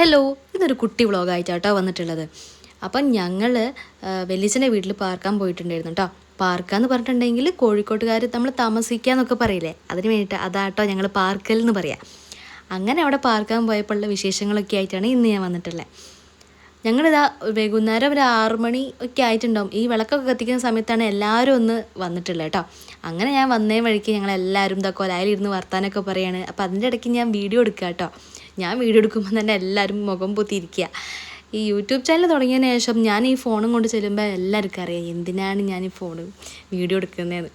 Hello, ഇതൊരു കുട്ടി വ്ളോഗായിട്ടാട്ടോ വന്നിട്ടുള്ളത്. അപ്പം ഞങ്ങൾ വലിയച്ഛൻ്റെ വീട്ടിൽ പാർക്കാൻ പോയിട്ടുണ്ടായിരുന്നു കേട്ടോ. പാർക്കാന്ന് പറഞ്ഞിട്ടുണ്ടെങ്കിൽ കോഴിക്കോട്ടുകാർ നമ്മൾ താമസിക്കാന്നൊക്കെ പറയില്ലേ, അതിന് വേണ്ടിയിട്ട് അതാട്ടോ ഞങ്ങൾ പാർക്കൽ എന്ന് പറയാം. അങ്ങനെ അവിടെ പാർക്കാൻ പോയപ്പോഴുള്ള വിശേഷങ്ങളൊക്കെ ആയിട്ടാണ് ഇന്ന് ഞാൻ വന്നിട്ടുള്ളത്. ഞങ്ങളിതാ വൈകുന്നേരം ഒരു 6 മണി ഒക്കെ ആയിട്ടുണ്ടാവും. ഈ വിളക്കൊക്കെ കത്തിക്കുന്ന സമയത്താണ് എല്ലാവരും ഒന്ന് വന്നിട്ടുള്ളത് കേട്ടോ. അങ്ങനെ ഞാൻ വന്നേ വഴിക്ക് ഞങ്ങളെല്ലാവരും ഇതാ കൊലായിലിരുന്ന് വർത്താനൊക്കെ പറയാണ്. അപ്പോൾ അതിൻ്റെ ഇടയ്ക്ക് ഞാൻ വീഡിയോ എടുക്കുക കേട്ടോ. ഞാൻ വീഡിയോ എടുക്കുമ്പോൾ തന്നെ എല്ലാവരും മുഖം പൊത്തിയിരിക്കുക. ഈ യൂട്യൂബ് ചാനൽ തുടങ്ങിയതിന് ശേഷം ഞാൻ ഈ ഫോണും കൊണ്ട് ചെല്ലുമ്പോൾ എല്ലാവർക്കും അറിയാം എന്തിനാണ് ഞാൻ ഈ ഫോൺ വീഡിയോ എടുക്കുന്നതെന്ന്.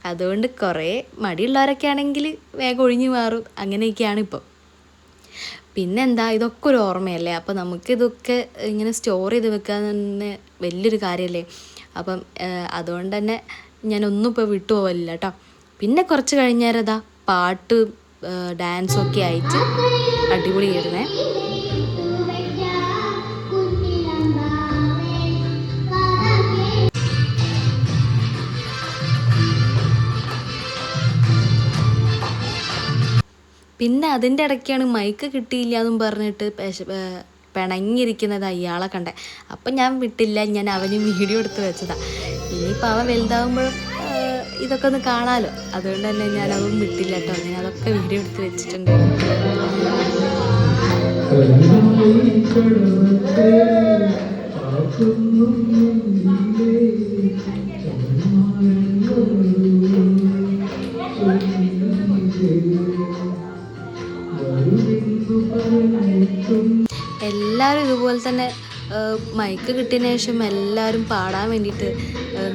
അതുകൊണ്ട് കുറേ മടിയുള്ളവരൊക്കെ ആണെങ്കിൽ വേഗം ഒഴിഞ്ഞു മാറും. അങ്ങനെയൊക്കെയാണ് ഇപ്പോൾ. പിന്നെന്താ, ഇതൊക്കെ ഒരു ഓർമ്മയല്ലേ. അപ്പോൾ നമുക്കിതൊക്കെ ഇങ്ങനെ സ്റ്റോർ ചെയ്ത് വെക്കാൻ തന്നെ വലിയൊരു കാര്യമല്ലേ. അപ്പം അതുകൊണ്ട് തന്നെ ഞാനൊന്നും ഇപ്പോൾ വിട്ടു പോകലില്ല കേട്ടോ. പിന്നെ കുറച്ച് കഴിഞ്ഞേരതാ പാട്ട് ഡാൻസൊക്കെ ആയിട്ട് അടിപൊളിയായിരുന്നേ. പിന്നെ അതിൻ്റെ ഇടയ്ക്കാണ് മൈക്ക് കിട്ടിയില്ല എന്നും പറഞ്ഞിട്ട് പിണങ്ങിയിരിക്കുന്നത് അയാളെ കണ്ടേ. അപ്പം ഞാൻ വിട്ടില്ല, ഞാൻ അവന് വീഡിയോ എടുത്ത് വെച്ചതാണ്. ഇനിയിപ്പോൾ അവൻ വലുതാകുമ്പോഴും ഇതൊക്കെ ഒന്ന് കാണാമല്ലോ, അതുകൊണ്ട് തന്നെ ഞാൻ അതൊന്നും വിട്ടില്ല കേട്ടോ. ഞാൻ അതൊക്കെ വീഡിയോ എടുത്ത് വെച്ചിട്ടുണ്ട്. എല്ലാവരും ഇതുപോലെ തന്നെ മൈക്ക് കിട്ടിയതിന് ശേഷം എല്ലാവരും പാടാൻ വേണ്ടിയിട്ട്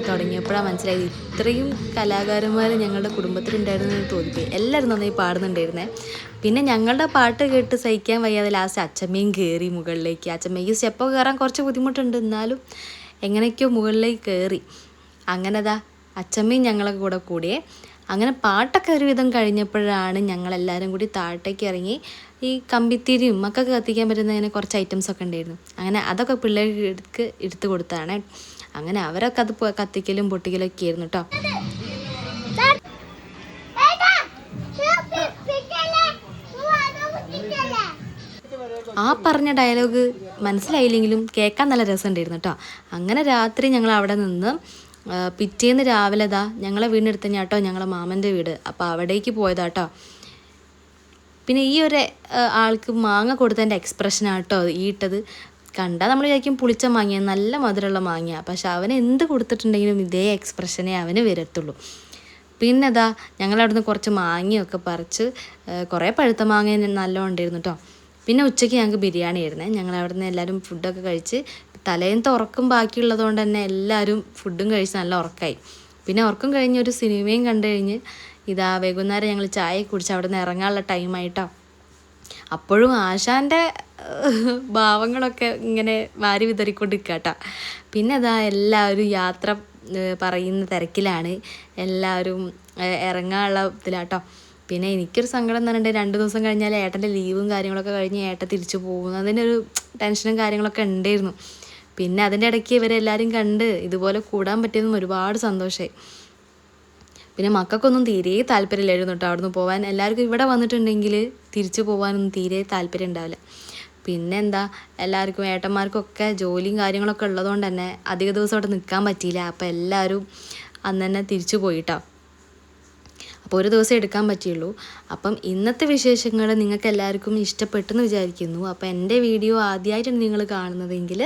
തുടങ്ങിയപ്പോഴാണ് മനസ്സിലായത് ഇത്രയും കലാകാരന്മാർ ഞങ്ങളുടെ കുടുംബത്തിലുണ്ടായിരുന്നെന്ന് തോന്നിപ്പോയി. എല്ലാവരും നന്നായി പാടുന്നുണ്ടായിരുന്നേ. പിന്നെ ഞങ്ങളുടെ പാട്ട് കേട്ട് സഹിക്കാൻ വയ്യാതെ ലാസ്റ്റ് അച്ചമ്മയും കയറി മുകളിലേക്ക്. അച്ചമ്മയ്ക്ക് സ്റ്റെപ്പൊക്കെ കയറാൻ കുറച്ച് ബുദ്ധിമുട്ടുണ്ട്, എന്നാലും എങ്ങനെയൊക്കെയോ മുകളിലേക്ക് കയറി. അങ്ങനെതാ അച്ചമ്മയും ഞങ്ങളൊക്കെ കൂടെ കൂടിയേ. അങ്ങനെ പാട്ടൊക്കെ ഒരുവിധം കഴിഞ്ഞപ്പോഴാണ് ഞങ്ങളെല്ലാവരും കൂടി താഴത്തേക്ക് ഇറങ്ങി. ഈ കമ്പിത്തിരിയും മക്കൾക്ക് കത്തിക്കാൻ പറ്റുന്ന അങ്ങനെ കുറച്ച് ഐറ്റംസൊക്കെ ഉണ്ടായിരുന്നു. അങ്ങനെ അതൊക്കെ പിള്ളേർക്ക് എടുത്ത് കൊടുത്താണ്. അങ്ങനെ അവരൊക്കെ അത് കത്തിക്കലും പൊട്ടിക്കലും ഒക്കെ ആയിരുന്നു കേട്ടോ. ആ പറഞ്ഞ ഡയലോഗ് മനസ്സിലായില്ലെങ്കിലും കേൾക്കാൻ നല്ല രസമുണ്ടായിരുന്നു കേട്ടോ. അങ്ങനെ രാത്രി ഞങ്ങൾ അവിടെ നിന്ന് പിറ്റേന്ന് രാവിലെ ഞങ്ങളെ വീടിനടുത്ത് തന്നെ കേട്ടോ ഞങ്ങളെ മാമൻ്റെ വീട്. അപ്പോൾ അവിടേക്ക് പോയതാട്ടോ. പിന്നെ ഈ ഒരു ആൾക്ക് മാങ്ങ കൊടുത്തതിൻ്റെ എക്സ്പ്രഷനാട്ടോ ഈ ഇട്ടത്. കണ്ടാൽ നമ്മൾ വിചാരിക്കും പുളിച്ച മാങ്ങ, നല്ല മധുരമുള്ള മാങ്ങ. പക്ഷെ അവന് എന്ത് കൊടുത്തിട്ടുണ്ടെങ്കിലും ഇതേ എക്സ്പ്രഷനേ അവന് വരത്തുള്ളൂ. പിന്നെ ഞങ്ങളവിടുന്ന് കുറച്ച് മാങ്ങയൊക്കെ പറിച്ച്, കുറേ പഴുത്ത മാങ്ങ നല്ല ഉണ്ടായിരുന്നു കേട്ടോ. പിന്നെ ഉച്ചയ്ക്ക് ഞങ്ങൾക്ക് ബിരിയാണി ആയിരുന്നേ. ഞങ്ങളവിടുന്ന് എല്ലാവരും ഫുഡൊക്കെ കഴിച്ച്, തലേന്നത്തെ ഉറക്കം ബാക്കിയുള്ളതുകൊണ്ട് തന്നെ എല്ലാവരും ഫുഡും കഴിച്ച് നല്ല ഉറക്കമായി. പിന്നെ ഉറക്കം കഴിഞ്ഞ് ഒരു സിനിമയും കണ്ടു കഴിഞ്ഞ് വൈകുന്നേരം ഞങ്ങൾ ചായ കുടിച്ച് അവിടെ നിന്ന് ഇറങ്ങാനുള്ള ടൈമായിട്ടോ. അപ്പോഴും ആശാൻ്റെ ഭാവങ്ങളൊക്കെ ഇങ്ങനെ വാരി വിതറിക്കൊണ്ടിരിക്കുക കേട്ടോ. പിന്നെ എല്ലാവരും യാത്ര പറയുന്ന തിരക്കിലാണ്, എല്ലാവരും ഇറങ്ങാനുള്ള ഇതിലാട്ടോ. പിന്നെ എനിക്കൊരു സങ്കടം എന്ന് പറഞ്ഞിട്ട് 2 ദിവസം കഴിഞ്ഞാൽ ഏട്ടൻ്റെ ലീവും കാര്യങ്ങളൊക്കെ കഴിഞ്ഞ് ഏട്ടൻ തിരിച്ചു പോകുന്നതിനൊരു ടെൻഷനും കാര്യങ്ങളൊക്കെ ഉണ്ടായിരുന്നു. പിന്നെ അതിൻ്റെ ഇടയ്ക്ക് ഇവരെല്ലാവരും കണ്ട് ഇതുപോലെ കൂടാൻ പറ്റിയതും ഒരുപാട് സന്തോഷമായി. പിന്നെ മക്കൾക്കൊന്നും തീരെ താല്പര്യമില്ലായിരുന്നു കേട്ടോ അവിടുന്ന് പോകാൻ. എല്ലാവർക്കും ഇവിടെ വന്നിട്ടുണ്ടെങ്കിൽ തിരിച്ചു പോകാനൊന്നും തീരെ താല്പര്യം ഉണ്ടാവില്ല. പിന്നെ എല്ലാവർക്കും ഏട്ടന്മാർക്കൊക്കെ ജോലിയും കാര്യങ്ങളൊക്കെ ഉള്ളതുകൊണ്ട് തന്നെ അധിക ദിവസം അവിടെ നിൽക്കാൻ പറ്റിയില്ല. അപ്പോൾ എല്ലാവരും അന്ന് തന്നെ തിരിച്ചു പോയിട്ടോ. അപ്പോൾ ഒരു ദിവസം എടുക്കാൻ പറ്റിയുള്ളൂ. അപ്പം ഇന്നത്തെ വിശേഷങ്ങൾ നിങ്ങൾക്ക് എല്ലാവർക്കും ഇഷ്ടപ്പെട്ടെന്ന് വിചാരിക്കുന്നു. അപ്പോൾ എൻ്റെ വീഡിയോ ആദ്യമായിട്ടാണ് നിങ്ങൾ കാണുന്നതെങ്കിൽ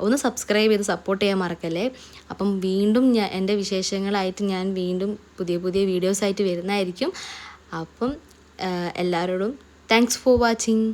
ഒന്ന് സബ്സ്ക്രൈബ് ചെയ്ത് സപ്പോർട്ട് ചെയ്യാൻ മറക്കല്ലേ. അപ്പം വീണ്ടും എൻ്റെ വിശേഷങ്ങളായിട്ട് ഞാൻ വീണ്ടും പുതിയ പുതിയ വീഡിയോസായിട്ട് വരുന്നതായിരിക്കും. അപ്പം എല്ലാവരോടും താങ്ക്സ് ഫോർ വാച്ചിങ്.